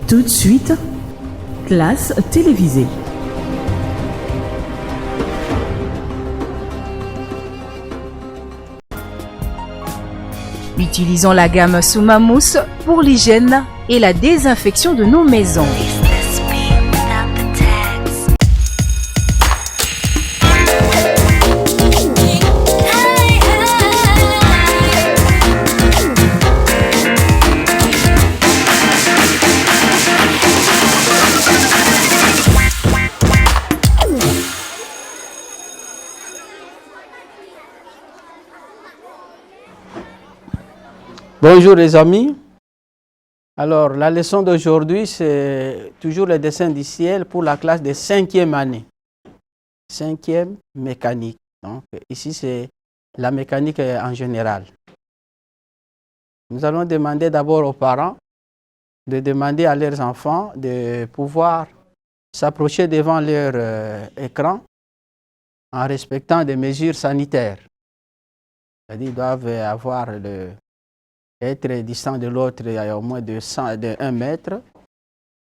Tout de suite, classe télévisée. Utilisons la gamme Soumamous pour l'hygiène et la désinfection de nos maisons. Bonjour les amis. Alors la leçon d'aujourd'hui c'est toujours le dessin du ciel pour la classe de 5e année. 5e mécanique. Donc ici c'est la mécanique en général. Nous allons demander d'abord aux parents de demander à leurs enfants de pouvoir s'approcher devant leur écran en respectant des mesures sanitaires. C'est-à-dire qu'ils doivent être distant de l'autre à au moins de 1 mètre,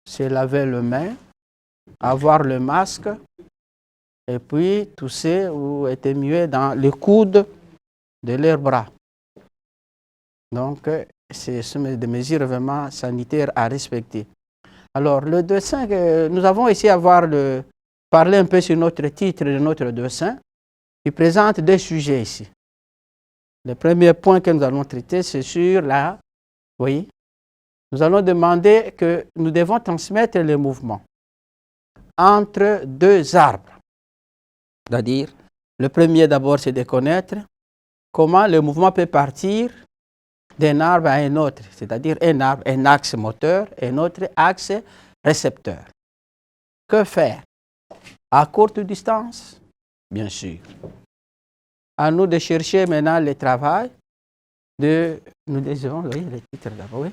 se laver les mains, avoir le masque et puis tousser ou éternuer dans le coude de leurs bras. Donc, c'est des mesures vraiment sanitaires à respecter. Alors, le dessin, nous avons essayé de parler un peu sur notre titre de notre dessin, qui présente deux sujets ici. Le premier point que nous allons traiter, c'est sur nous allons demander que nous devons transmettre les mouvements entre deux arbres. C'est-à-dire, le premier d'abord, c'est de connaître comment le mouvement peut partir d'un arbre à un autre. C'est-à-dire un arbre, un axe moteur et un autre axe récepteur. Que faire? À courte distance? Bien sûr. À nous de chercher maintenant le travail nous devons, le titre d'abord, oui.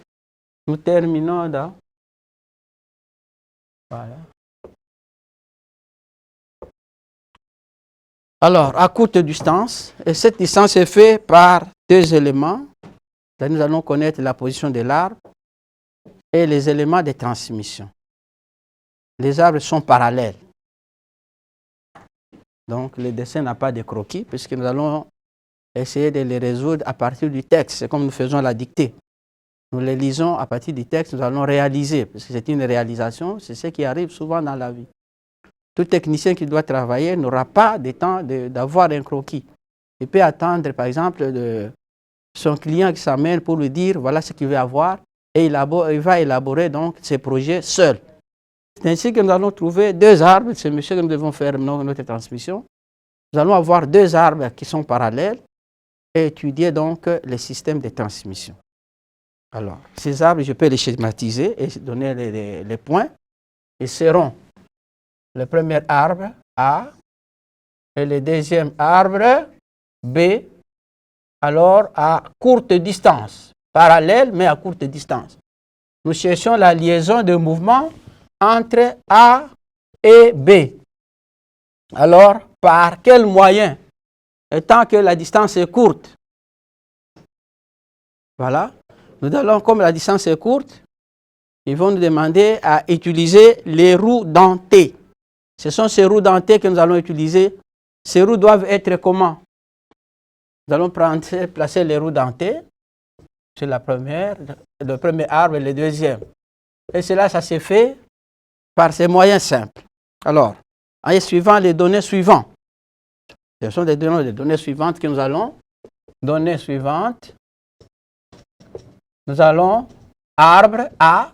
Nous terminons dans, voilà. Alors, à courte distance, et cette distance est faite par deux éléments. Là, nous allons connaître la position de l'arbre et les éléments de transmission. Les arbres sont parallèles. Donc, le dessin n'a pas de croquis, puisque nous allons essayer de les résoudre à partir du texte. C'est comme nous faisons la dictée. Nous les lisons à partir du texte, nous allons réaliser, parce que c'est une réalisation, c'est ce qui arrive souvent dans la vie. Tout technicien qui doit travailler n'aura pas de temps d'avoir un croquis. Il peut attendre, par exemple, son client qui s'amène pour lui dire voilà ce qu'il veut avoir, et il va élaborer donc ses projets seul. C'est ainsi que nous allons trouver deux arbres, c'est monsieur que nous devons faire notre transmission. Nous allons avoir deux arbres qui sont parallèles et étudier donc les systèmes de transmission. Alors, ces arbres, je peux les schématiser et donner les points. Ils seront le premier arbre A et le deuxième arbre B, alors à courte distance, parallèle mais à courte distance. Nous cherchons la liaison de mouvement entre A et B. Alors, par quel moyen? Étant que la distance est courte. Voilà. Nous allons, comme la distance est courte, ils vont nous demander à utiliser les roues dentées. Ce sont ces roues dentées que nous allons utiliser. Ces roues doivent être comment? Nous allons placer les roues dentées sur le premier arbre et le deuxième. Et cela, ça se fait par ces moyens simples. Alors, en suivant les données suivantes. Ce sont les données suivantes que nous allons. Données suivantes. Nous allons arbre A,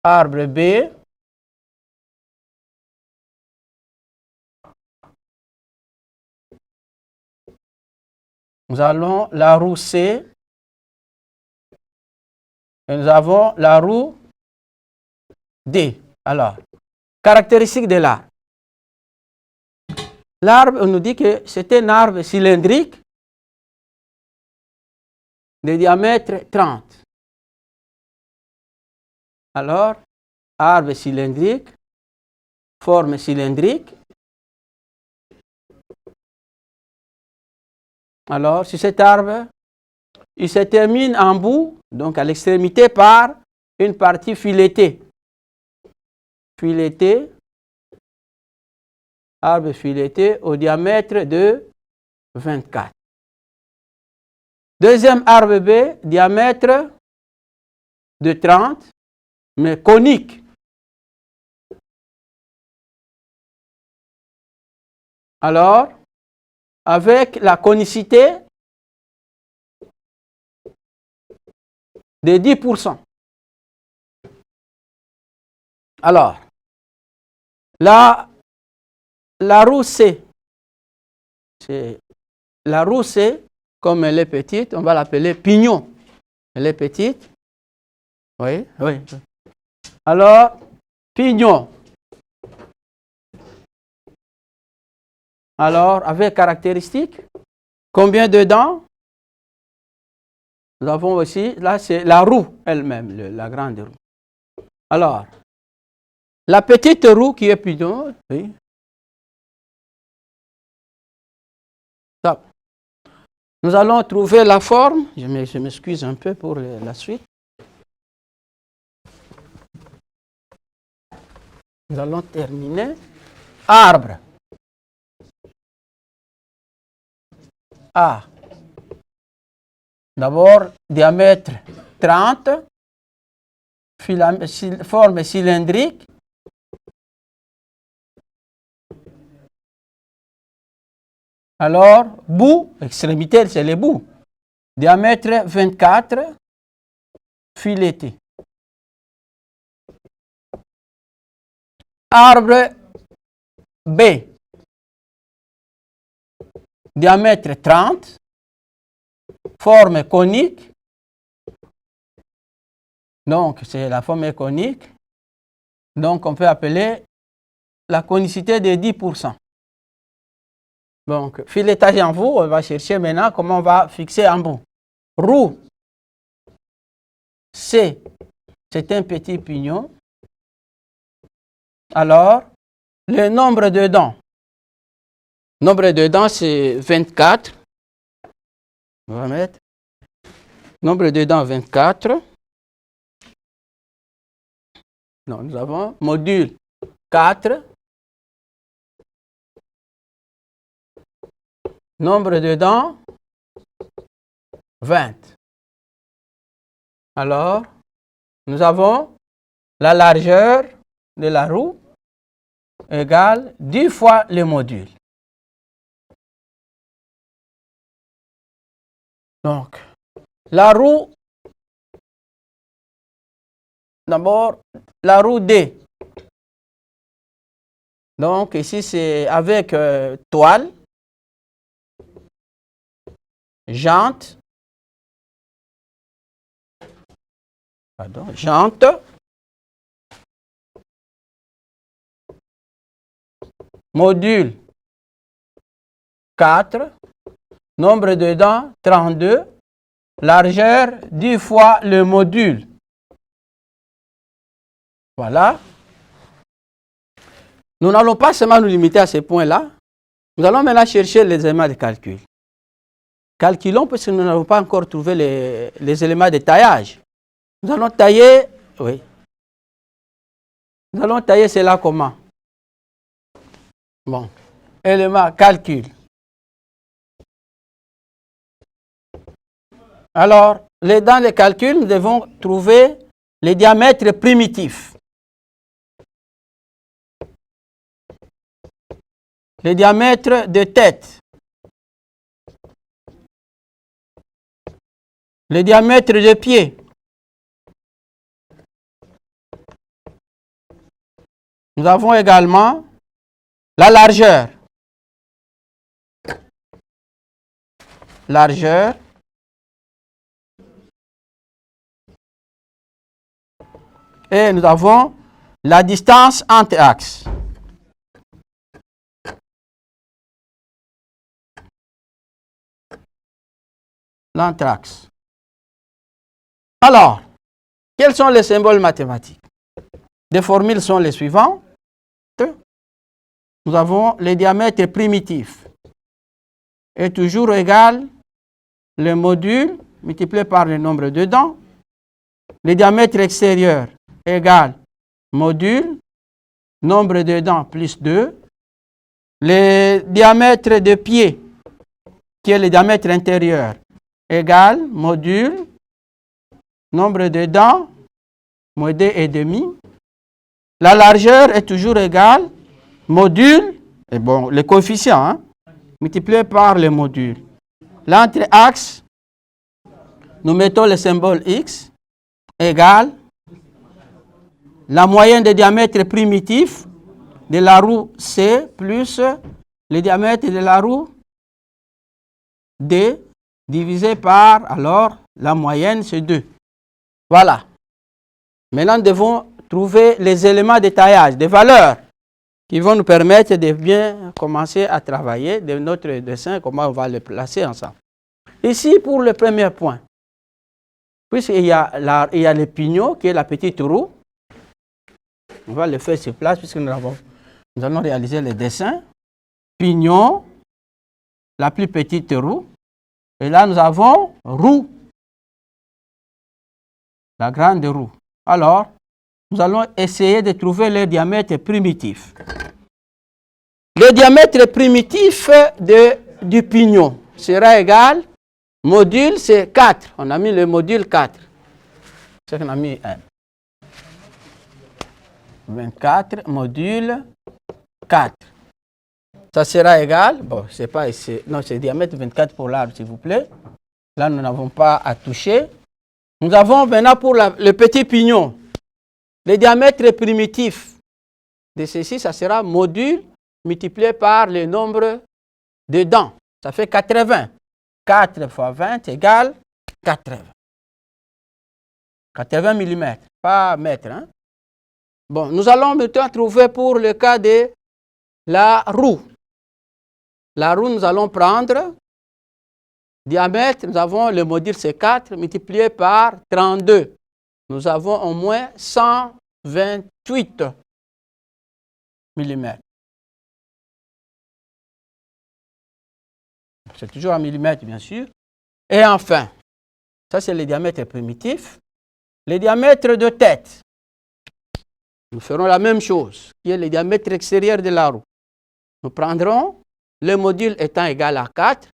arbre B, nous allons la roue C, et nous avons la roue D. Alors, caractéristiques de l'arbre. L'arbre, on nous dit que c'est un arbre cylindrique de diamètre 30. Alors, arbre cylindrique, forme cylindrique. Alors, sur cet arbre, il se termine en bout, donc à l'extrémité, par une partie filetée. Filetée, arbre fileté au diamètre de 24. Deuxième arbre B, diamètre de 30, mais conique. Alors, avec la conicité de 10%. Alors, la roue C, la roue C, comme elle est petite, on va l'appeler pignon. Elle est petite. Oui, oui. Alors, pignon. Alors, avec caractéristiques, combien de dents? Nous avons aussi, là c'est la roue elle-même, la grande roue. Alors, la petite roue qui est pignon, oui. Ça. Nous allons trouver la forme, je m'excuse un peu pour la suite. Nous allons terminer. Arbre. A. D'abord, diamètre 30, forme cylindrique. Alors, bout, extrémité, c'est les bouts. Diamètre 24, fileté. Arbre B. Diamètre 30, forme conique. Donc, c'est la forme conique. Donc, on peut appeler la conicité de 10%. Donc, filetage en bout, on va chercher maintenant comment on va fixer en bout. Roue C, c'est un petit pignon. Alors, le nombre de dents. Nombre de dents, c'est 24. On va mettre. Nombre de dents, 24. Non, nous avons module 4. Nombre de dents, 20. Alors, nous avons la largeur de la roue égale 10 fois le module. Donc, la roue, d'abord, la roue D. Donc, ici, c'est avec toile, jante, module 4, nombre de dents 32, largeur 10 fois le module. Voilà. Nous n'allons pas seulement nous limiter à ces points-là. Nous allons maintenant chercher les éléments de calcul. Calculons parce que nous n'avons pas encore trouvé les éléments de taillage. Nous allons tailler, oui. Nous allons tailler cela comment? Bon, élément calcul. Alors, dans les calculs, nous devons trouver les diamètres primitifs. Les diamètres de tête. Le diamètre de pied. Nous avons également la largeur. Largeur. Et nous avons la distance entre axes. L'entre-axe. Alors, quels sont les symboles mathématiques? Les formules sont les suivantes. Nous avons les diamètres primitifs est toujours égal le module multiplié par le nombre de dents. Le diamètre extérieur égale module, nombre de dents plus 2. Le diamètre de pied, qui est le diamètre intérieur, égale module, nombre de dents, moins 2 et demi. La largeur est toujours égale module, et bon, le coefficient, hein, multiplié par le module. L'entre-axe, nous mettons le symbole X, égale la moyenne des diamètres primitifs de la roue C plus le diamètre de la roue D divisé par, alors, la moyenne, c'est 2. Voilà. Maintenant, nous devons trouver les éléments de taillage, des valeurs qui vont nous permettre de bien commencer à travailler de notre dessin, comment on va le placer ensemble. Ici, pour le premier point, puisqu'il y a le pignon qui est la petite roue, on va le faire sur place puisque nous allons réaliser le dessin. Pignon, la plus petite roue. Et là, nous avons roue, la grande roue. Alors, nous allons essayer de trouver le diamètre primitif. Le diamètre primitif du pignon sera égal, module c'est 4. On a mis le module 4. C'est qu'on a mis 1. 24 module 4. Ça sera égal, bon, c'est pas ici, non, c'est diamètre 24 pour l'arbre, s'il vous plaît. Là, nous n'avons pas à toucher. Nous avons maintenant pour le petit pignon, le diamètre primitif de ceci, ça sera module multiplié par le nombre de dents. Ça fait 80. 4 fois 20 égale 80. 80 mm, pas mètre. Hein? Bon, nous allons maintenant trouver pour le cas de la roue. La roue, nous allons prendre diamètre, nous avons le module c'est 4 multiplié par 32. Nous avons au moins 128 mm. C'est toujours en millimètres, bien sûr. Et enfin, ça c'est le diamètre primitif. Le diamètre de tête, nous ferons la même chose, qui est le diamètre extérieur de la roue. Nous prendrons, le module étant égal à 4,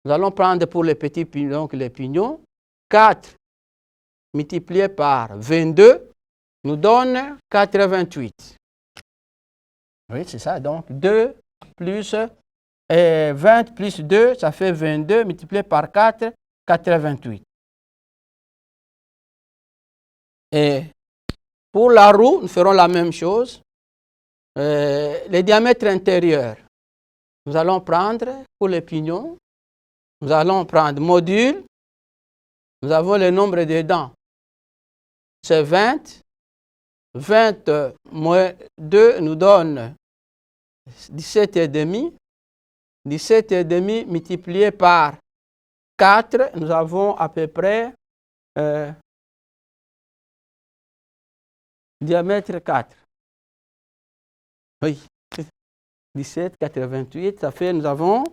nous allons prendre pour les petits pignons, donc les pignons, 4 multiplié par 22 nous donne 88. Oui, c'est ça, donc 2 plus 20 plus 2, ça fait 22 multiplié par 4, 88. Et pour la roue, nous ferons la même chose. Les diamètres intérieurs, nous allons prendre pour les pignons, nous allons prendre module, nous avons le nombre de dents, c'est 20. 20 moins 2 nous donne 17,5. 17,5 multiplié par 4, nous avons à peu près diamètre 4. Oui, 17, 88, ça fait, nous avons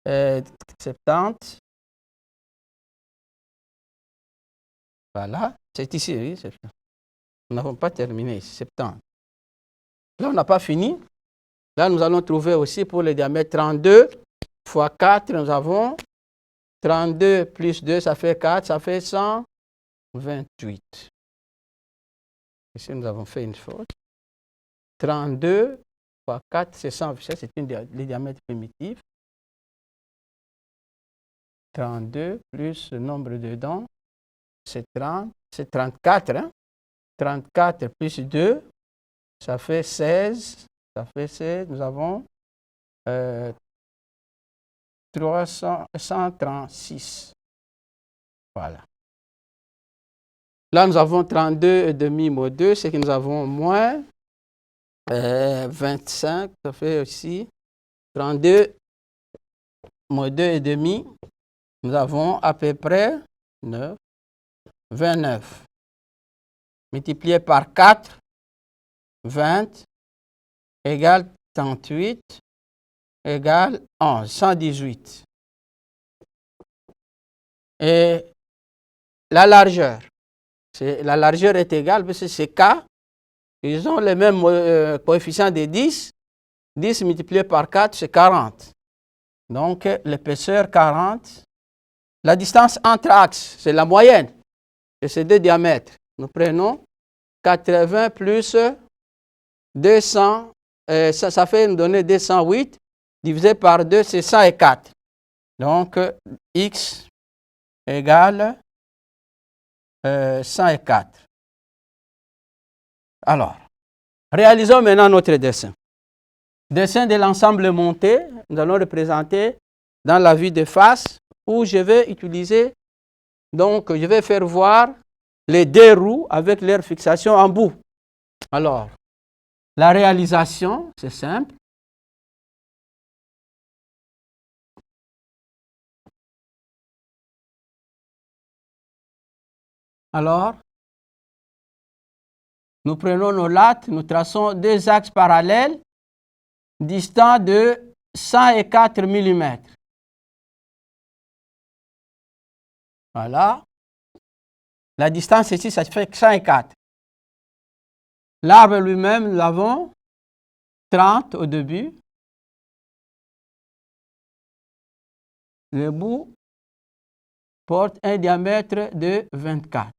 70. Voilà, c'est ici, oui, 70. Nous n'avons pas terminé ici, 70. Là, on n'a pas fini. Là, nous allons trouver aussi pour le diamètre 32 fois 4, nous avons 32 plus 2, ça fait 4, ça fait 128. Ici, nous avons fait une faute. 32 fois 4, c'est 127, c'est le diamètre primitif. 32 plus le nombre de dents, c'est 30, c'est 34. Hein? 34 plus 2, ça fait 16. Ça fait 16, nous avons 136. Voilà. Là, nous avons 32,5 moins 2, c'est que nous avons moins 25, ça fait aussi 32 moins 2,5. Nous avons à peu près 9, 29. Multiplié par 4, 20. Égale 38, égale 11, 118. et la largeur. La largeur est égale parce que c'est K. Ils ont le même coefficient de 10. 10 multiplié par 4, c'est 40. Donc, l'épaisseur 40. La distance entre axes, c'est la moyenne de ces deux diamètres. Nous prenons 80 plus 200, ça fait nous donner 208, divisé par 2, c'est 104. Donc, x égale 104. Alors, réalisons maintenant notre dessin. Dessin de l'ensemble monté, nous allons représenter dans la vue de face où je vais utiliser, donc je vais faire voir les deux roues avec leur fixation en bout. Alors, la réalisation, c'est simple. Alors, nous prenons nos lattes, nous traçons deux axes parallèles distants de 104 mm. Voilà. La distance ici, ça fait 104. L'arbre lui-même, nous l'avons 30 au début. Le bout porte un diamètre de 24.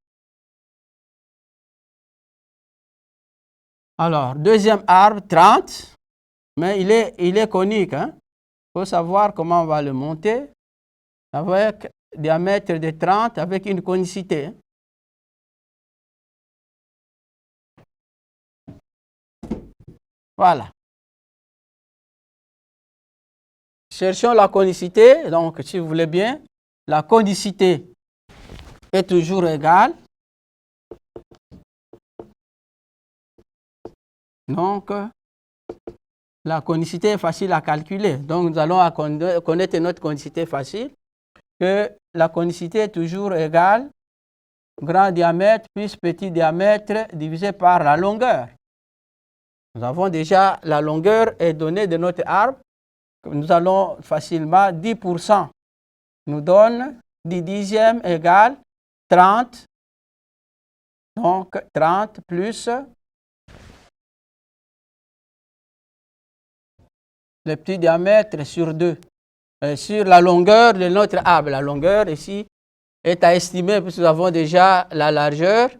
Alors, deuxième arbre, 30, mais il est conique. Il faut savoir comment on va le monter avec diamètre de 30 avec une conicité. Voilà. Cherchons la conicité. Donc, si vous voulez bien, la conicité est toujours égale. Donc, la conicité est facile à calculer. Donc, nous allons connaître notre conicité facile, que la conicité est toujours égale grand diamètre plus petit diamètre divisé par la longueur. Nous avons déjà la longueur est donnée de notre arbre. Nous allons facilement 10% nous donne 10 dixièmes égale 30. Donc 30 plus le petit diamètre sur 2. Sur la longueur de notre arbre. La longueur ici est à estimer puisque nous avons déjà la largeur.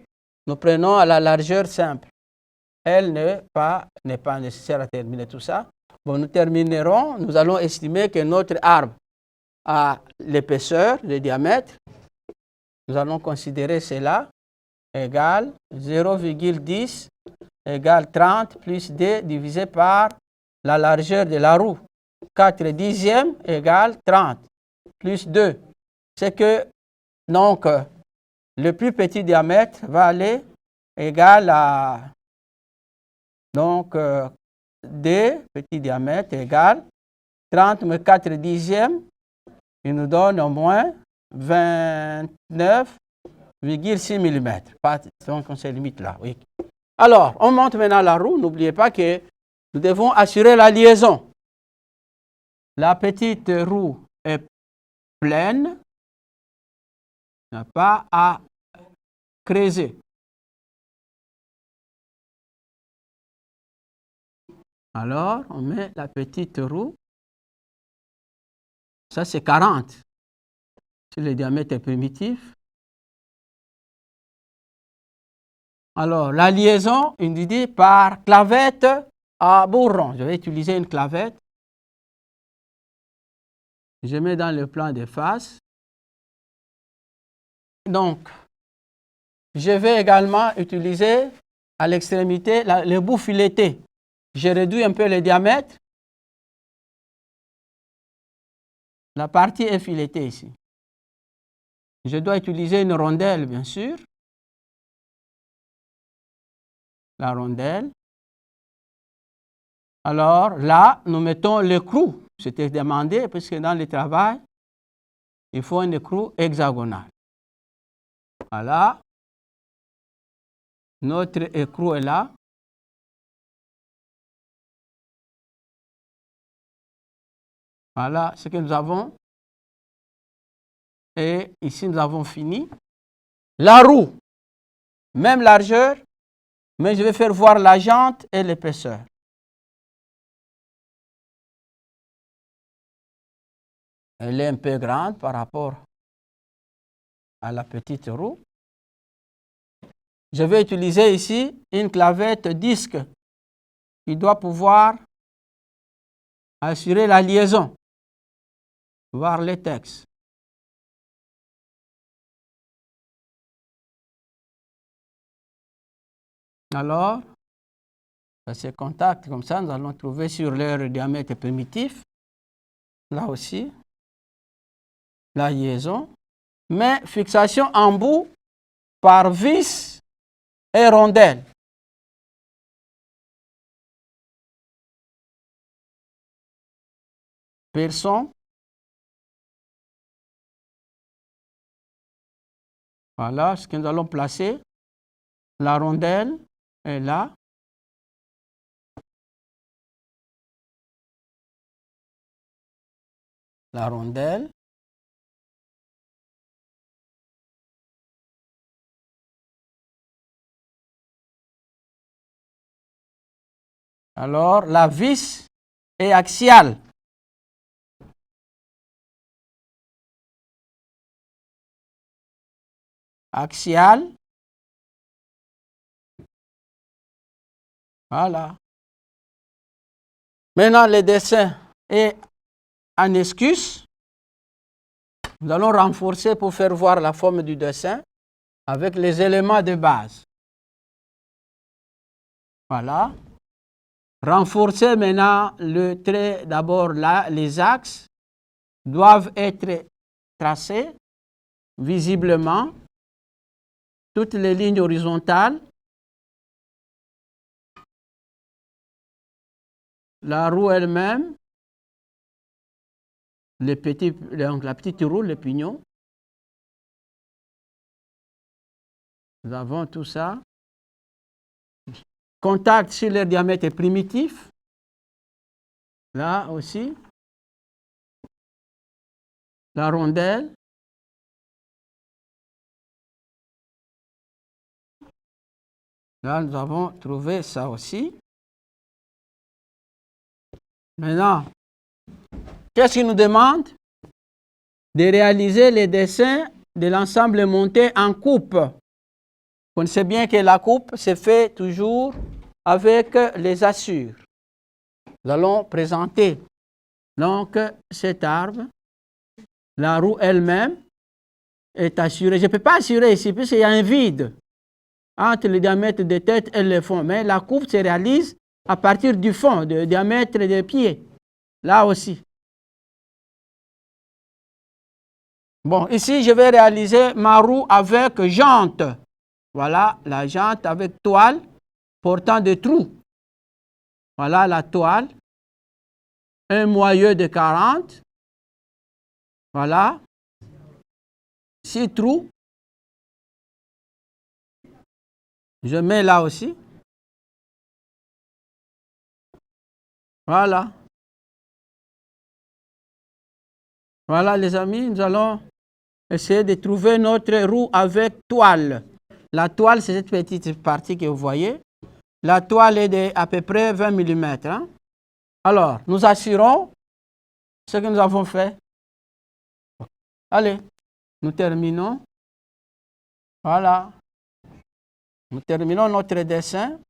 Nous prenons à la largeur simple. Elle n'est pas nécessaire à terminer tout ça. Bon, nous terminerons. Nous allons estimer que notre arbre a l'épaisseur, le diamètre. Nous allons considérer cela égale 0,10 égale 30 plus d divisé par la largeur de la roue. 4 dixièmes égale 30 plus 2. C'est que donc le plus petit diamètre va aller égal à donc d petit diamètre égale 30 mais 4 dixièmes. Il nous donne au moins 29,6 mm. Donc on se limite là. Oui. Alors, on monte maintenant la roue. N'oubliez pas que nous devons assurer la liaison. La petite roue est pleine. Il n'y a pas à creuser. Alors, on met la petite roue. Ça, c'est 40. Si le diamètre est primitif. Alors, la liaison indiquée par clavette à bourron. Je vais utiliser une clavette. Je mets dans le plan de face. Donc, je vais également utiliser à l'extrémité le bout fileté. Je réduis un peu le diamètre. La partie est filetée ici. Je dois utiliser une rondelle, bien sûr. La rondelle. Alors là, nous mettons l'écrou. C'était demandé parce que dans le travail, il faut un écrou hexagonal. Voilà. Notre écrou est là. Voilà ce que nous avons. Et ici, nous avons fini. La roue, même largeur, mais je vais faire voir la jante et l'épaisseur. Elle est un peu grande par rapport à la petite roue. Je vais utiliser ici une clavette disque qui doit pouvoir assurer la liaison, voir les textes. Alors, ces contacts comme ça, nous allons trouver sur leur diamètre primitif. Là aussi, la liaison. Mais fixation en bout par vis et rondelle. Personne. Voilà ce que nous allons placer. La rondelle est là. La rondelle. Alors, la vis est axiale. Axiale. Voilà. Maintenant, le dessin est en esquisse. Nous allons renforcer pour faire voir la forme du dessin avec les éléments de base. Voilà. Renforcer maintenant le trait, d'abord là, les axes doivent être tracés visiblement. Toutes les lignes horizontales. La roue elle-même. La petite roue, le pignon. Nous avons tout ça. Contact sur leur diamètre primitif. Là aussi. La rondelle. Là, nous avons trouvé ça aussi. Maintenant, qu'est-ce qu'il nous demande? De réaliser les dessins de l'ensemble monté en coupe. Vous connaissez bien que la coupe se fait toujours avec les assures. Nous allons présenter donc cet arbre. La roue elle-même est assurée. Je ne peux pas assurer ici puisqu'il y a un vide entre le diamètre des têtes et le fond. Mais la coupe se réalise à partir du fond, du diamètre des pieds. Là aussi. Bon, ici, je vais réaliser ma roue avec jante. Voilà la jante avec toile portant des trous. Voilà la toile. Un moyeu de 40. Voilà. 6 trous. Je mets là aussi. Voilà. Voilà les amis, nous allons essayer de trouver notre roue avec toile. La toile, c'est cette petite partie que vous voyez. La toile est de à peu près 20 mm. Hein? Alors, nous assurons ce que nous avons fait. Allez, nous terminons. Voilà. Nous terminons notre dessin.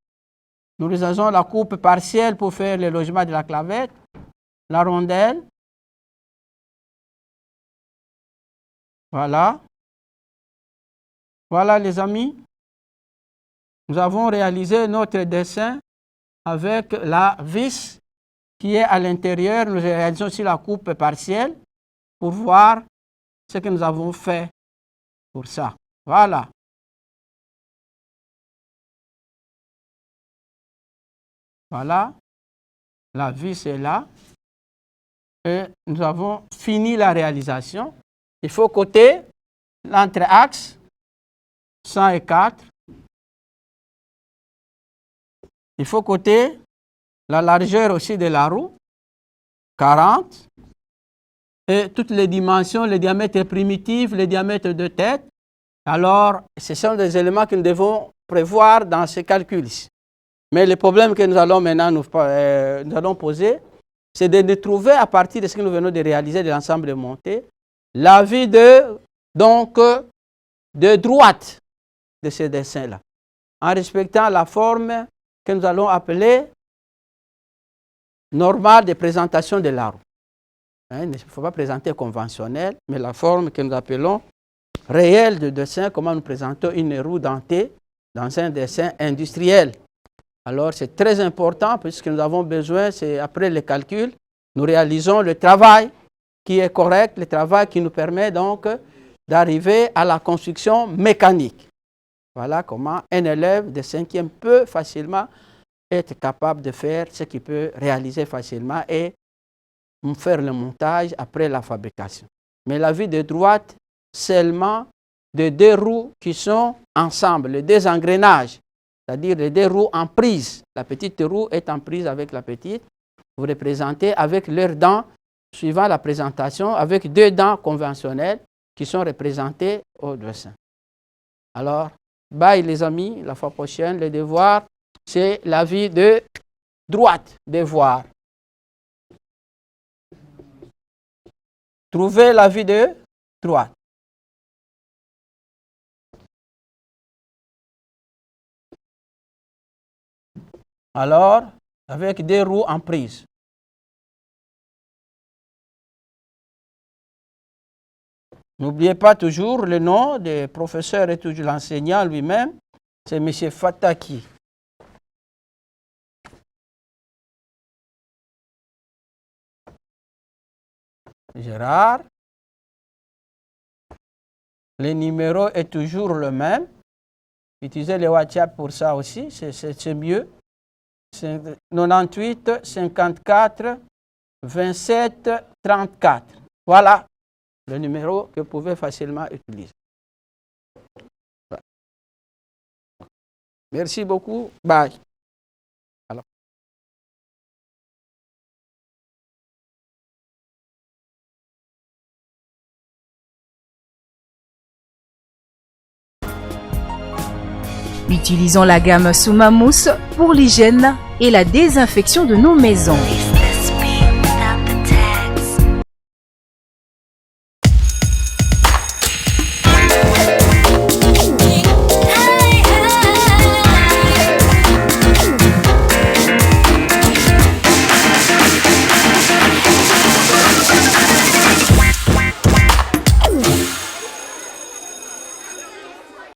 Nous utilisons la coupe partielle pour faire le logement de la clavette. La rondelle. Voilà. Voilà les amis. Nous avons réalisé notre dessin avec la vis qui est à l'intérieur. Nous réalisons aussi la coupe partielle pour voir ce que nous avons fait pour ça. Voilà. Voilà. La vis est là. Et nous avons fini la réalisation. Il faut coter l'entre-axe 104. Il faut coter la largeur aussi de la roue 40. et toutes les dimensions, les diamètres primitifs, les diamètres de tête. Alors, ce sont des éléments que nous devons prévoir dans ces calculs. Mais le problème que nous allons maintenant nous allons poser, c'est de trouver à partir de ce que nous venons de réaliser de l'ensemble de montées, l'avis de droite de ces dessins-là, en respectant la forme que nous allons appeler normale de présentation de la roue. Il ne faut pas présenter conventionnel, mais la forme que nous appelons réelle de dessin, comment nous présentons une roue dentée dans un dessin industriel. Alors c'est très important puisque nous avons besoin, c'est après le calcul, nous réalisons le travail qui est correct, le travail qui nous permet donc d'arriver à la construction mécanique. Voilà comment un élève de 5e peut facilement être capable de faire ce qu'il peut réaliser facilement et faire le montage après la fabrication. Mais la vue de droite, seulement de deux roues qui sont ensemble, les deux engrenages, c'est-à-dire les deux roues en prise. La petite roue est en prise avec la petite. Vous représentez avec leurs dents, suivant la présentation, avec deux dents conventionnelles qui sont représentées au dessin. Alors, bye les amis, la fois prochaine, le devoir, c'est la vue de droite, devoir. Trouvez la vue de droite. Alors, avec des roues en prise. N'oubliez pas toujours le nom du professeur et toujours l'enseignant lui-même, c'est M. Fataki. Gérard. Le numéro est toujours le même. Utilisez le WhatsApp pour ça aussi, c'est mieux. 98 54 27 34. Voilà le numéro que vous pouvez facilement utiliser. Voilà. Merci beaucoup. Bye. Alors. Utilisons la gamme Soumamous pour l'hygiène et la désinfection de nos maisons.